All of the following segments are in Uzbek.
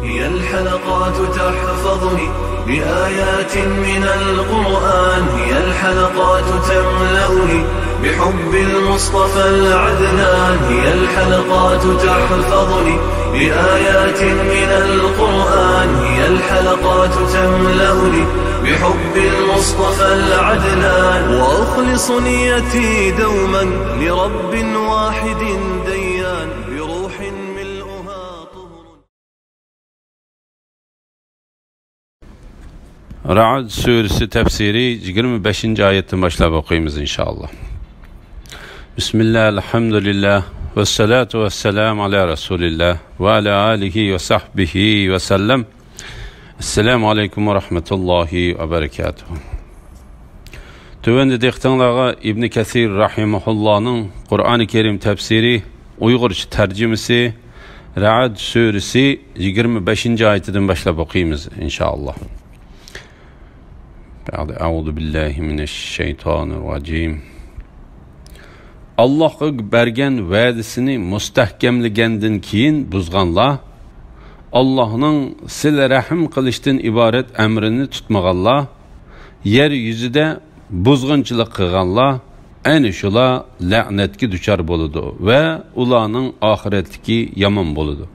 هي الحلقات تحفظني بآيات من القرآن، هي الحلقات تملأني بحب المصطفى العدنان، هي الحلقات تحفظني بآيات من القرآن، هي الحلقات تملأني بحب المصطفى العدنان، وأخلص نيتي دوما لرب واحد ديان بروح ملؤها طهر. Ra'd suresi tefsiri 25. ayetten başlayıp okuyumuz inşallah. Bismillah, elhamdülillah, ve salatu ve selamu ala Resulillah, ve ala alihi ve sahbihi ve sellem. Esselamu aleyküm ve rahmetullahi ve berekatuhu. Tövende dehtanlağa İbn Kesir rahimahullah'ın Kur'an-ı Kerim tefsiri, Uygurca tercümesi, Ra'd suresi 25. ayetinden başlayıp okuyumuz inşallah. Euzu billahi mineşşeytanirracim. Allah'a bergen vədisini müstəhkəmligəndən keyin buzğanlar, Allah'ın silə rəhim qilishdən ibarət əmrini tutmağanlar, yer yüzüdə buzğunçılıq qılğanlar, əni şular la'nətki düşər boludu və ularning ahirətdiki yaman boludu.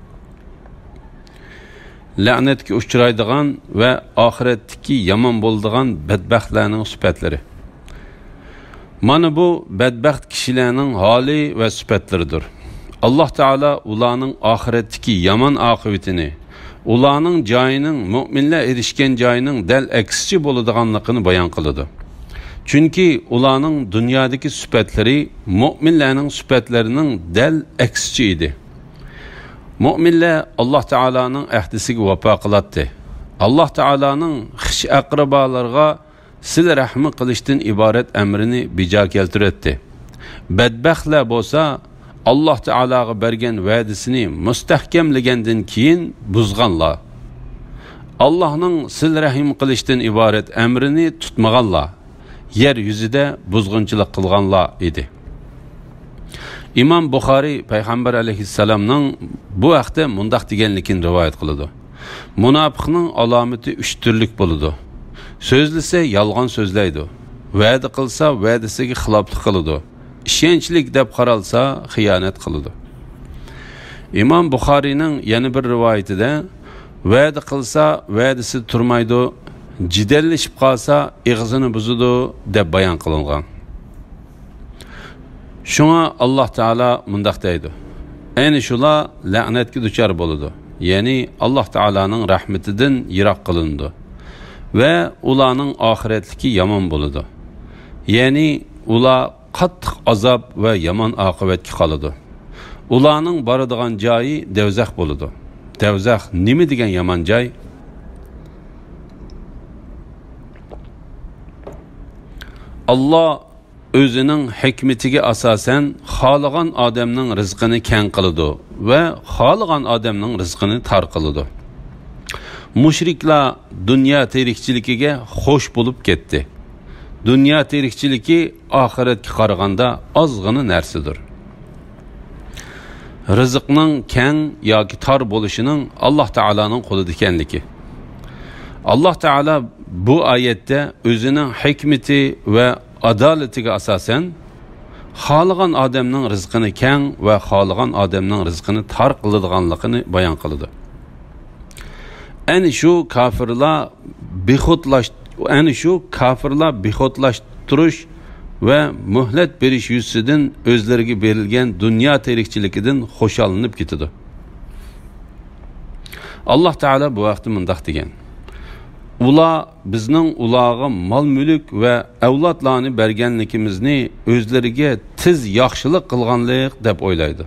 La'netki uçuraydigan ve ahiretdeki yaman boldigan bedbaxtlarning sifatlari. Mana bu bedbaxt kishilarning hali ve sifatlaridir. Allah Teala ularning ahiretdeki yaman aqibatini, ularning joyining mu'minlar erishgan joyining dal aksichi bo'ladiganligini bayon qiladi. Chunki ularning dunyodagi sifatlari mu'minlarning sifatlarining dal aksichi edi. Müminler Allah Teala'nın əhdisiga vəfa qılatdı. Allah Teala'nın xish aqrabalarga sil rahmi qilishdan ibaret əmrini bija keltirdi. Bedbaxtlar bolsa Allah Teala'ga bergen vədisini müstəhkəmligəndən keyin buzğanlar. Allah'ın sil rahim qilishdan ibaret əmrini tutmağanlar. Yer yüzüdə buzğunçılıq qılğanlar idi. İmam Buxari Peygamber aleyhisselam'nın bu vaqtda mundaq deganligini rivoyat qiladi. Munofiqning alomati 3 turlik bo'ladi. So'zlasa yolg'on so'zlaydi. Va'da qilsa va'dasiga xiloflik qiladi. Ishonchlik deb qaralsa xiyonat qiladi. İmam Buxorining yana bir rivoyatida va'da qilsa va'dasi turmaydi, jidallashib qolsa ig'zini buzadi deb bayon qilingan. Şuna Allah Teala mundaq deydi. Ayni shular la'natga duchor bo'ladi. Ya'ni Allah Teala'nın rahmetidan yiroq qilindi ve ularning oxiratdagi yomon bo'ladi. Ya'ni ular qattiq azob ve yomon oqibatga qoladi. Ularning boradigan joyi devzax bo'ladi. Devzax nima degan yomon joy? Allah özünün hikmetiga asasen xaligan adamning rizqini keng qiladi ve xaligan adamning rizqini tar qiladi. Mushriklar dünya tirikchiligiga xo'sh bo'lib ketdi. Dünya tirikchiligi oxiratga qaraganda ozg'ina narsadir. Rizqning keng yoki tar bo'lishining Allah Teala'nın qo'lida ekanligi. Allah Teala bu ayette özünün hikmeti ve adaletiga asasen xaligan adamning rizqini keng ve xaligan adamning rizqini tar qiladiganligini bayon qildi. Ani shu kafirlar bexodlashtirish ve muhlet berish yuzidan o'zlariga berilgan dunyo tirikchiligidan xo'shallanib ketadi. Allah Teala bu vaqtda mundaq degan: Ular bizning ularga mal mülk ve evlatlarını bergenlikimizni özleriga tiz yaxshilik qilganlik deb o'ylaydi.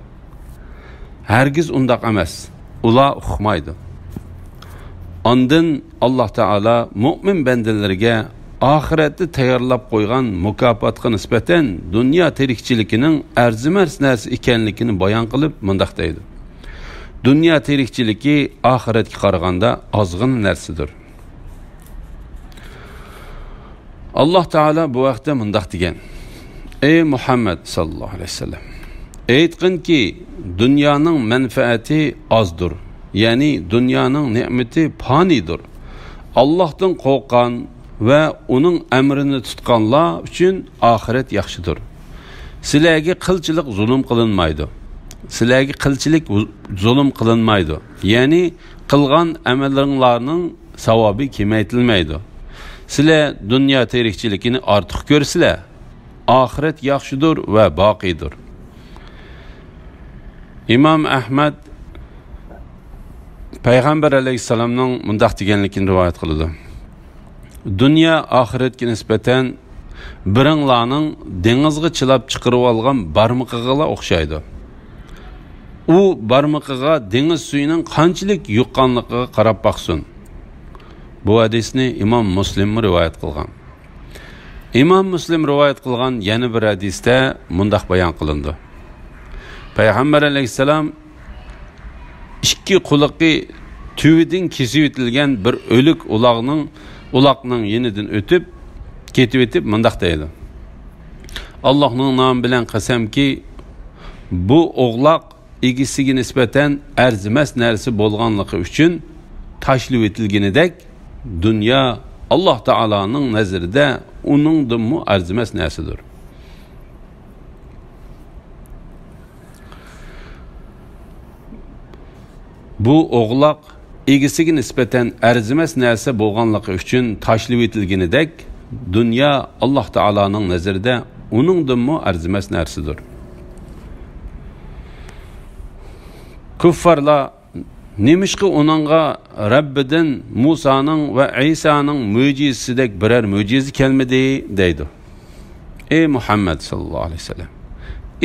Hergiz undaq emas. Ular uqmaydi. Ondan Allah Teala mu'min bendelerge ahiretde tayyorlab qo'ygan mukofotga nisbatan dunyo tirikchiligining arzimas narsa ekanligini bayon qilib mundaq deydi. Dunyo tirikchiligi oxiratga qaraganda ozg'in narsadir. Allah Teala bu vaqtda mundaq degan: Ey Muhammed sallallahu aleyhi ve sellem, aytqin ki dünyanın menfaati azdır ya'ni dunyoning ne'mati fanidir. Allohdan qo'rqqan va uning amrini tutganlar uchun oxirat yaxshidir. Sizlarga qilchilik zulm qilinmaydi. Sizlarga qilchilik zulm qilinmaydi. Ya'ni qilgan amallaringlarning savobi kamaytirilmaydi. Sizlar dunyo tirikchiligini ortiq ko'rsizlar. Oxirat yaxshidir va boqiydir. İmam Ahmad Payg'ambar alayhissalomning mundaq deganligini rivoyat qildi. Dunyo oxiratga nisbatan biringlarning dengizga chilab chiqarib olgan barmoqiga o'xshaydi. U barmoqiga dengiz suyining qanchalik yuqqanligiga qarab baqsin. Bu hadisni Imom Muslim rivoyat qilgan. Imom Muslim rivoyat qilgan yana bir hadisda mundaq bayon qilindi. Payg'ambar alayhissalom ikki quloqi tüvidan kesib o'tilgan bir o'lik uloqning yenidan o'tib ketib o'tib mundaq deydi. Allohning nomi bilan qasamki, bu o'g'loq egisiga nisbatan arzimas narsa bo'lganligi uchun tashlab o'tilganidek, dunyo Alloh taolaning nazarida uningdan arzimas narsadir. Bu o'g'loq egisiga nisbatan arzimas narsa bo'lganligi uchun tashlab etilganidek, dunyo Alloh taolaning nazarida uningdan arzimas narsadir. Kuffarlar nemishqi uningga Rabbidan Musaning va Isoning mo'jizasidek biror mo'jiza kelmadi deydi. Ey Muhammad sallallohu alayhi vasallam,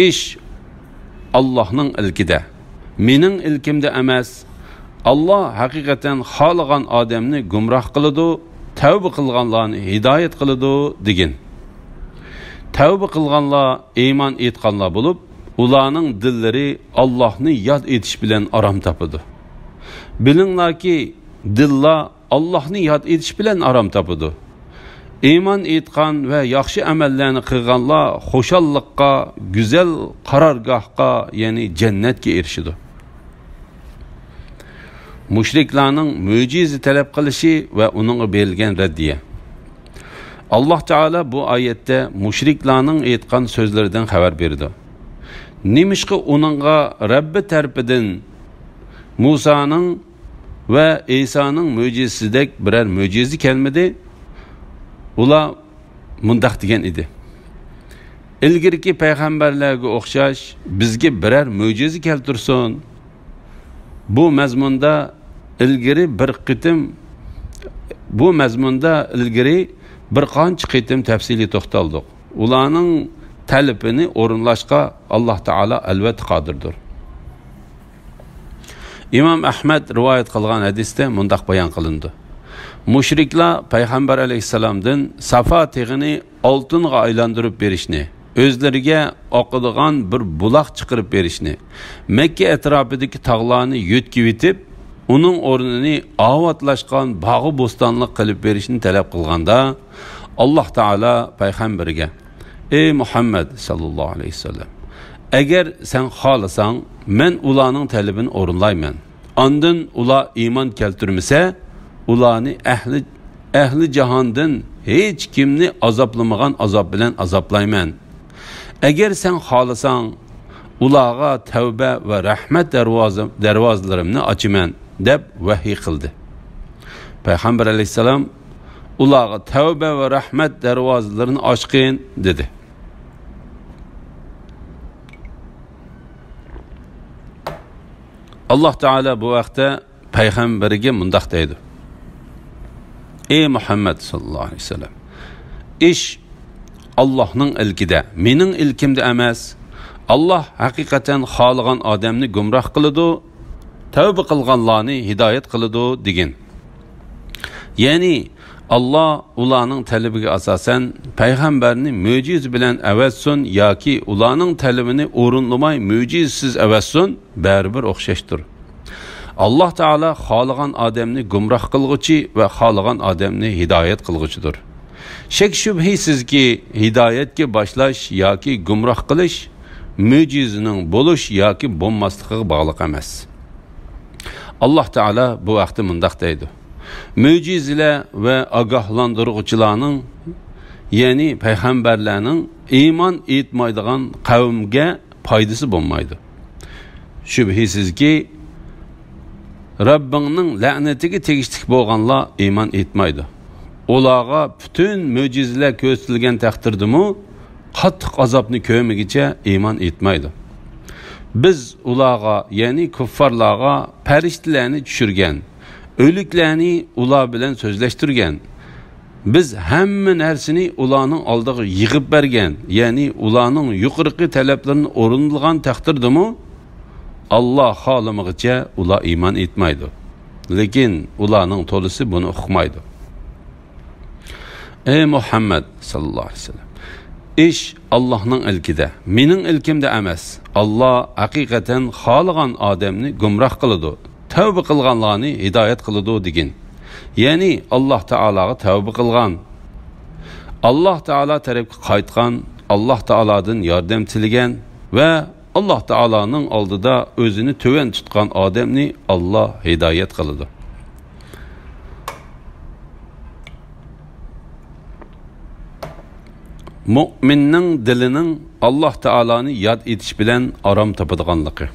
ish Allohning ilkida, mening ilkimda emas. Allah haqiqatan xohlagan odamni gumroh qiladi, tavba qilganlarni hidoyat qiladi degan. Tavba qilganlar iymon etganlar bo'lib, ularning dillari Allohni yod etish bilan aram topadi. Bilinglarki, dillar Allohni yod etish bilan aram topadi. Iymon etgan va yaxshi amallarni qilganlar xushalliqqa, go'zal qarorgohga, ya'ni jannatga erishadi. Müşriklarning mo'jiza talab qilishi va uningga berilgan raddiya. Alloh taolo bu oyatda müşriklarning aytgan so'zlaridan xabar berdi. Nemishqi uningga Rabbi tarafidan Musaning va Isoning mo'jizasidek biror mo'jiza kelmadi. Ular mundaq degan edi. Ilgirki payg'ambarlarga o'xshash bizga biror mo'jiza keltirsin. Bu mazmunda ilgari bir qancha qitim tafsili to'xtaldik. Ularning talabini o'rinlashga Alloh taolo albatta qodirdir. Imom Ahmad rivoyat qilgan hadisda mundaq bayon qilindi. Mushriklar payg'ambar alayhissalomdan Safa teg'ini oltinga aylantirib berishni, o'zlariga oqadigan bir buloq chiqarib berishni, Makka atrofidagi tog'larni yo'tkib etib, uning o'rnini ovatlashgan bog'i bo'stonlik qilib berishni talab qilganda, Alloh taolo payg'ambariga: "Ey Muhammad sallallohu alayhi vasallam, agar sen xohlasang, men ularning talabini o'rinlayman. Ondan ular iymon keltirmasa, ularni ahli jahondan hech kimni azoblamagan azob bilan azoblayman. Agar sen xohlasang, ularga tavba va rahmat darvozalarimni ochaman" deb vahiy qildi. Payg'ambar alayhisalom ularga tavba va rahmat darvozalarini ochqin dedi. Alloh taolo bu vaqtda payg'ambariga mundaq deydi: "Ey Muhammad sallallohu alayhi vasallam, ish Allohning ilkida, mening ilkimda emas. Alloh haqiqatan xohlagan odamni gumroh qiladi, tavba qilganlarni hidoyat qiladi degan." Ya'ni Allah ularning talabiga asosan payg'ambarni mo'jiza bilan avazsun yoki ularning talabini o'rinlamay mo'jizasiz avazsun, baribir o'xshashdir. Alloh taolo xohlagan odamni gumroh qilguvchi va xohlagan odamni hidoyat qilguvchidir. Shak shubhisizki, hidoyatga boshlash yoki gumroh qilish mo'jizaning bo'lish yoki bo'lmasligiga bog'liq emas. Allah Teala bu vaqtda mundaq deydi. Möcüzeler ve agahlandırıcılarning, yani payg'ambarlarning iymon etmaydigan qavmga foydasi bo'lmaydi. Shubhisizki Rabbingning la'natiga tegishli bo'lganlar iymon etmaydi. Ularga bütün möcüzeler ko'rsatilgan taqdirdimi qattiq azobni ko'rmagicha iymon etmaydi. Biz ularga, yani kuffarlarga farishtalarni tushirgan, o'liklarni ular bilan so'zlashtirgan. Biz hamma narsani ularning oldiga yig'ib bergan, yani ularning yuqorqi talablarini o'rinlagan taqdirdimi Allah xohlamagicha ular iymon etmaydi. Lekin ularning to'lisi buni uqmaydi. Ey Muhammad sallallohu alayhi vasallam, ish Allohning ilkida, mening ilkimda emas. Allah haqiqatan xohlagan odamni gumroh qiladi, tavba qilganlarni hidoyat qiladi degan. Yani Allah Teala'ga tavba qilgan, Allah Teala tarafga qaytgan, Allah Teala'dan yordam tilagan ve Allah Teala'nın oldida o'zini töven tutgan odamni Allah hidoyat qiladi. Mu'minning dilining Allah Teala'ni yod etish bilan aram topadiganligi.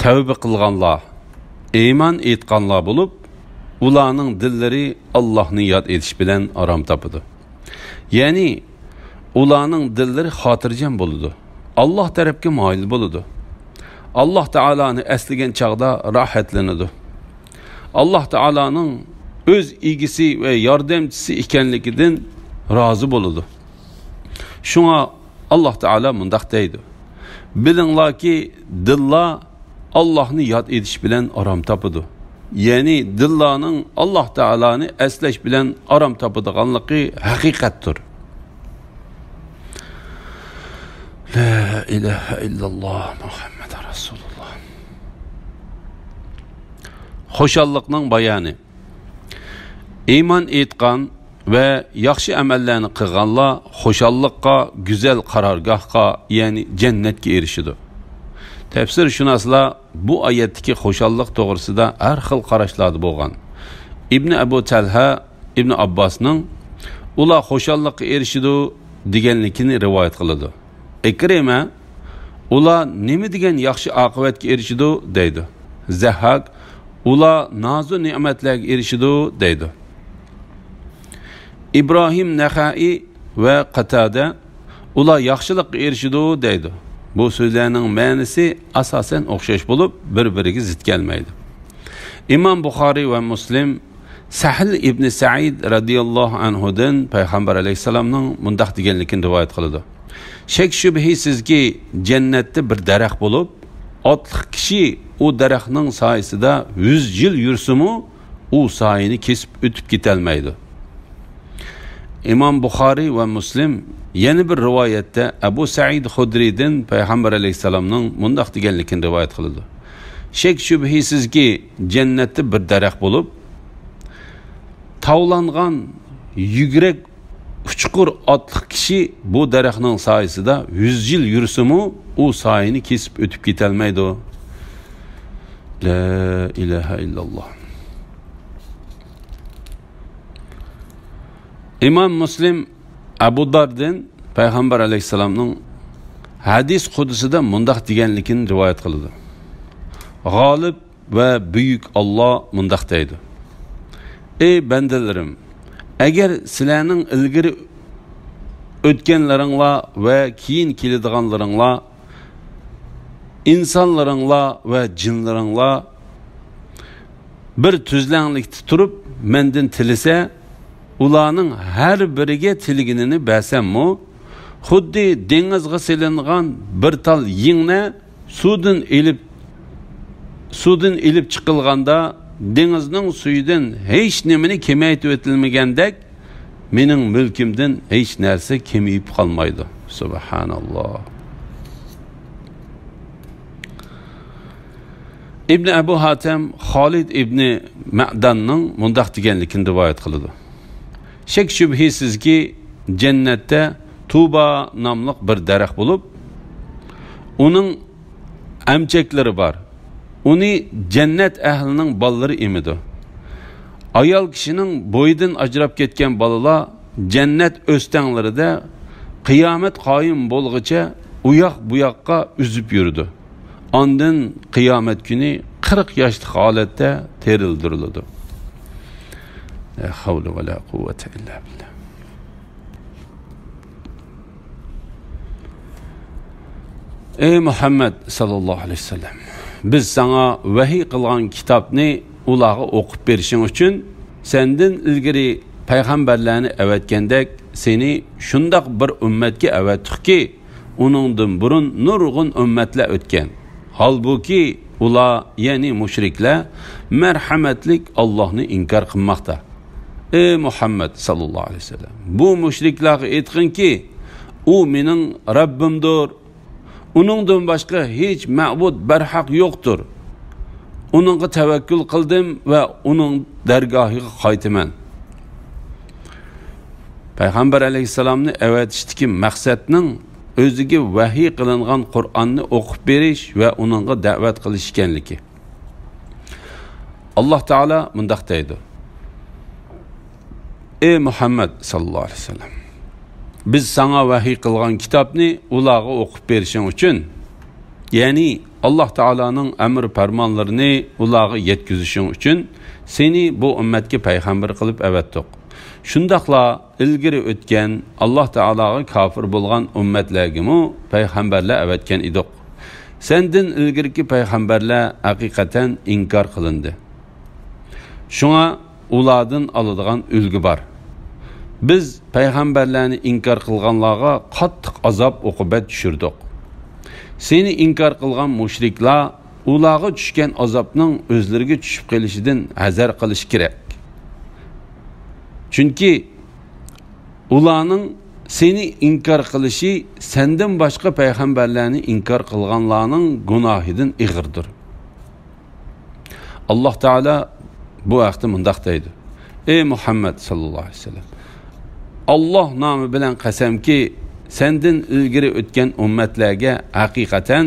Tavba qilganlar, iymon etganlar bo'lib, ularning dillari Allohni yod etish bilan aram topadi. Yani ularning dillari xotirjam bo'ladi. Allah tarafga moyil bo'ladi. Allah Teala'ni eslagan chaqda rohatlanadi. Allah Teala'ning o'z egisi ve yordamchisi ekanligidan rozi bo'ladi. Shunga Allah Teala mundaq deydi. Bilinglarki, dillar Allah'ni yod etish bilan aram topadi. Yani dillarning Allah Teala'ni eslash bilan aram topadiganligi haqiqatdir. La ilahe illallah Muhammed Resulullah. Xo'shallikning bayoni. İman etgan ve yaxshi amallarni qilganlar xo'shallikqa, güzel qarorgohga, yani jannatga erishadi. Tafsirshunoslar bu oyatdagi xo'shallik to'g'risida har xil qarashlarda bo'lgan. İbn Abu Talha, İbn Abbasning ular xo'shallikqa erishadi deganligini rivoyat qiladi. Ikrima ular nima degan yaxshi oqibatga erishadi deydi. Zahhak ular nozu ne'matlarga erishadi deydi. İbrahim Naxai ve Qatada ular yaxshilikqa erishadi deydi. Bu so'zlarning ma'nosi asosan o'xshash bo'lib, bir-biriga zid kelmaydi. İmam Buxoriy ve Muslim Sahl ibn Sa'id radhiyallohu anhudan payg'ambar alayhisalomning mundaq deganligini rivoyat qiladi. Shek shubhisizki jannatda bir daraxt bo'lib, otliq kishi u daraxtning soyasida 100 yil yursa-mu, u soyini kesib o'tib ketolmaydi. İmam Buxoriy ve Muslim yana bir rivoyatda Abu Sa'id Xudriydan payg'ambar alayhisalomning mundaq deganligini rivoyat qiladi. Shek shubhisizki jannatda bir daraxt bo'lib, tavlangan yugrek uçkur otliq kishi bu daraxtning soyasida 100 yil yursa-mu, u soyini kesib o'tib ketolmaydi. La ilaha illalloh. İmam Muslim Abu Dardan payg'ambar alayhisalomning hadis qudusida mundaq deganligini rivoyat qiladi. G'olib ve büyük Allah mundaq deydi. Ey bandalarim, agar sizlarning ilgari o'tganlaringlar ve keyin keladiganlaringlar, insonlaringlar ve jinlaringlar bir tuzlanlikda turib mendan tilasa, ularning har biriga tilginini bersammi, xuddi dengizga silingan bir tal yingni suvdan ilib chiqilganda dengizning suyidan hech nimani kemaytib o'tilmagandek, mening mulkimdan hech narsa kemayib qolmaydi. Subhanalloh. İbn Abu Hatim Xolid ibn Ma'danning mundaq deganligini rivoyat qiladi. Shek shubhisizki jannatda Tuba nomli bir daraxt bo'lib, uning amchaklari bor. uni jannat ahlining bolalari emidi. Ayol kishining bo'yidan ajrab ketgan bolalar jannat o'stanglarida qiyomat qoyim bo'lguncha u yoq bu yoqqa uzib yurdi. Ondan qiyomat kuni 40 yoshli holatda terildirildi. La havle ve la kuvvete illa billah. Ey Muhammed sallallahu aleyhi ve sellem, biz sana vahiy qilgan kitobni ularga o'qib berishing uchun senden ilgari payg'ambarlarni avatgandek seni shundoq bir ummatga avatdikki, uningdan burun nurg'un ummatlar o'tgan. Halbuki ular, ya'ni mushriklar, marhamatlik Allohni inkor qilmoqda. Ey Muhammed sallallahu aleyhi ve sellem, bu mushriklarga aytqinki, u mening Rabbimdir. Uningdan boshqa hech ma'bud barhaq yo'qdir. Uningga tavakkul qildim va uning dargohiga qaytaman. Payg'ambar alayhissalomni avatishdagi maqsadning o'ziga vahiy qilingan Qur'onni o'qib berish va uningga da'vat qilish ekanligi. Alloh taolo mundaq deydi: Ey Muhammad sallallohu alayhi vasallam, biz sana vahiy qilgan kitobni ularga o'qib berishing uchun, ya'ni Alloh taolaning amr farmonlarini ularga yetkazishing uchun seni bu ummatga payg'ambar qilib avatdik. Shundaqla ilgari o'tgan Alloh taolaga kofir bo'lgan ummatlarga payg'ambarlar avatgan edik. Sendan ilgirki payg'ambarlar haqiqatan inkor qilindi. Shunga ulardan oladigan ulgu bor. Biz payg'ambarlarni inkor qilganlarga qattiq azob uqubat tushirdik. Seni inkor qilgan mushriklar ularga tushgan azobning o'zlariga tushib qolishidan hazar qilish kerak. Chunki ularning seni inkor qilishi sendan boshqa payg'ambarlarni inkor qilganlarning gunohidan ig'irdir. Alloh taolo bu vaqtda mundaq deydi: Ey Muhammad sallallohu alayhi vasallam, Allah nomi bilan qasamki, senden ilgari o'tgan ummatlarga haqiqatan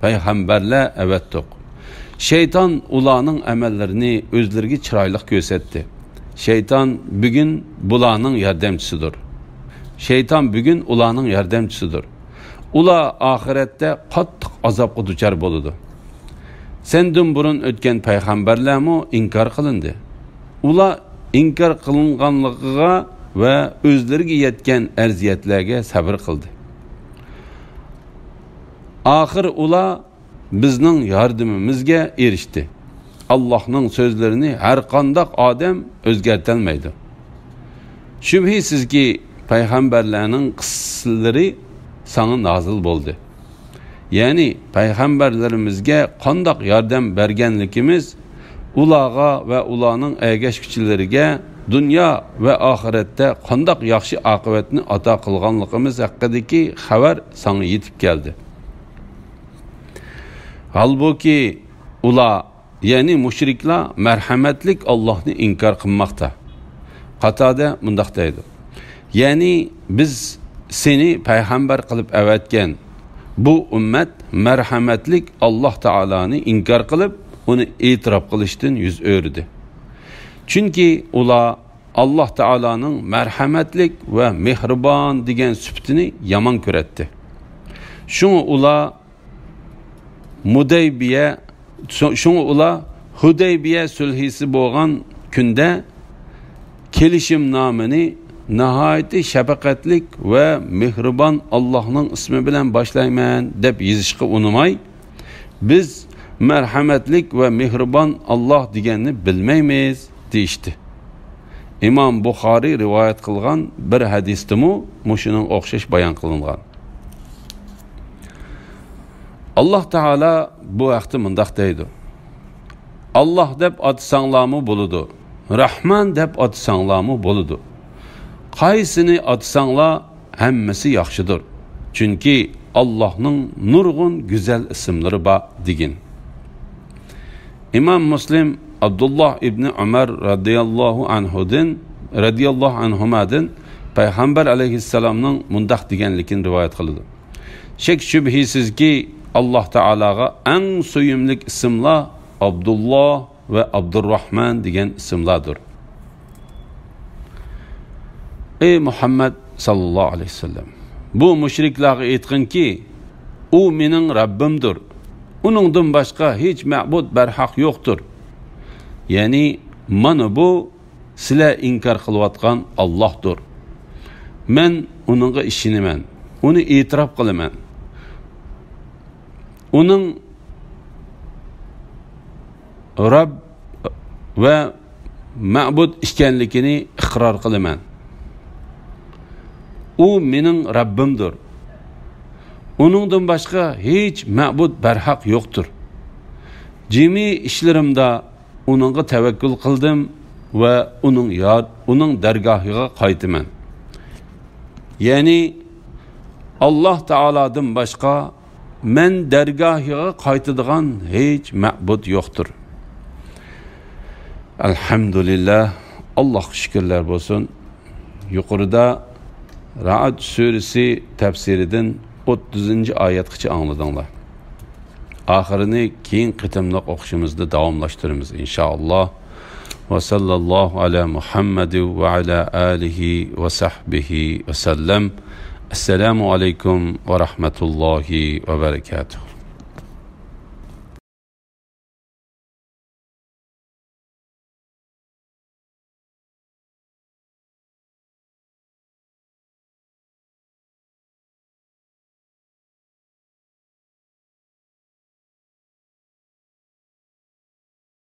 payg'ambarlar avatdik. Şeytan ularning amallarini o'zlariga chiroyli ko'rsatdi. Şeytan bugun bularning yordamchisidir. Şeytan bugun ularning yordamchisidir. Ular oxiratda qattiq azobga duchor bo'ladi. Sendan burun o'tgan payg'ambarlarmi inkor qilindi. Ular inkor qilinganligiga va o'zlariga yetgan arziyatlarga sabr qildi. Oxir ular bizning yordamimizga erishdi. Allohning so'zlarini har qanday odam o'zgartirmaydi. Shubhisizki payg'ambarlarning qissalari sana nozil bo'ldi. Ya'ni payg'ambarlarimizga qanday yordam berganligimiz ularga va ularning ergashuvchilariga dunyo va oxiratda qanday yaxshi oqibatni ato qilganligimiz haqidagi xabar sana yetib keldi. Halbuki ular, ya'ni mushriklar marhamatlik Allohni inkor qilmoqda. Qatada mundaq deydi: Ya'ni biz seni payg'ambar qilib avatgan bu ummat marhamatlik Alloh taoloni inkor qilib, uni e'tirof qilishdan yuz o'rdi. Chunki ular Alloh taolaning marhamatlik va mehribon degan sifatini yomon ko'radi. Shunga ular Hudaybiya sulhisi bo'lgan kunda kelishim nomini nihoyat shafaqatlik va mehribon Allohning ismi bilan boshlayman deb yozishga unamay, biz marhamatlik va mehribon Alloh deganni bilmaymiz deyishdi. İmam Buxoriy rivoyat qilgan bir hadisdimi mushuning o'xshash bayon qilingan. Alloh taolo bu vaqtda mundaq deydi: Allah deb atsanglarmi bo'ladi, Rahman deb atsanglarmi bo'ladi. Qaysini atsanglar hammasi yaxshidir. Chunki Allohning nurg'un go'zal ismlari bor degin. İmam Muslim Abdullah ibn Umar radhiyallohu anhumadan Payg'ambar alayhissalomning mundaq deganligini rivoyat qildi. Shek shubhisizki Alloh taolaga eng suyimlik ismlar Abdullah ve Abdurrahman degan ismlardir. Ey Muhammed sallallahu aleyhi ve sellem, bu müşriklarga aytqinki, u mening Rabbimdir. Uningdan boshqa hech ma'bud barhaq yo'qdir. Ya'ni mana bu sizlar inkor qilayotgan Allohdir. Men uningga ishinaman, uni e'tirof qilaman. Uning Rabb ve ma'bud ekanligini iqror qilaman. U mening Rabbimdir. Uningdan boshqa hech ma'bud barhaq yo'qdir. Jimi ishlarimda uningga tavakkul qildim ve uning dargohiga qaytaman. Ya'ni Alloh taolodan boshqa men dargohiga qaytadigan hech ma'bud yo'qdir. Elhamdülillah, Allah şükürler olsun. Yukarıda Ra'd suresi tefsirinden 30. ayetkiçi anladınlar. Ahirini keyin qitimliq o'qishimizda davomlashtiramiz inşallah. Ve sallallahu ala Muhammed ve ala alihi ve sahbihi ve sellem. Esselamu aleyküm ve rahmetullahi ve berekatuhu.